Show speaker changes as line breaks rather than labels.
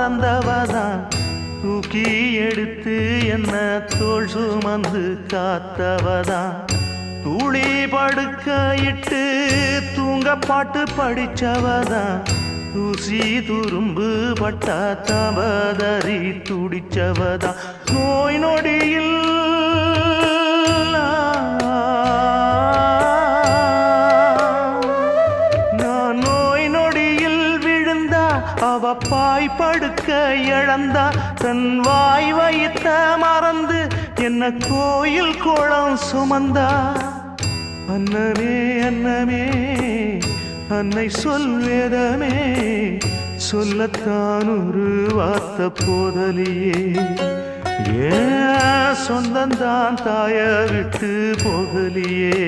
மறந்தவதான் தூக்கி எடுத்து என்ன தோள் சுமந்து காத்தவதான் தூளி படுக்கையிட்டு தூங்க பாட்டு படிச்சவதான் தூசி துரும்பு பட்டா தவதறி துடிச்சவதான் நோய் நொடியில் நான் நோய் நொடியில் விழுந்தா அவ பாய் படுக்க இழந்தா தன் வாய் வைத்த மறந்து என்ன கோயில் கோலம் சுமந்தா அன்னமே அன்னமே அன்னை சொல்வேதமே சொல்லத்தான் ஒரு வார்த்தை போதலியே ஏன் சொந்தந்தான் தாய விட்டு போகலியே.